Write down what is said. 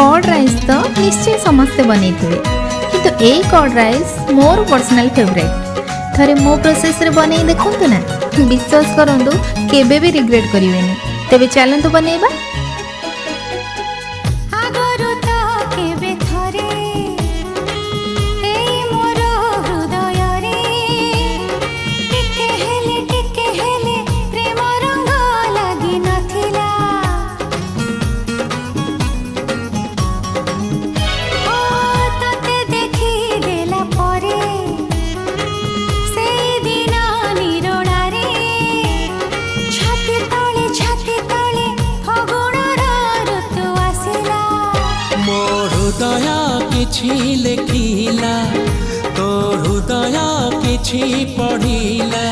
Curd rice तो निश्चय समस्ते बने किंतु ए कर्ड राइस मोर पर्सनल फेवरेट थरे मो प्रोसेस रे बने देखु ना विश्वास करंतु केबे भी रिग्रेट करिवेनी तेबे चलंतु बनेबा। लिखिला तो हृदय किछि पढ़िला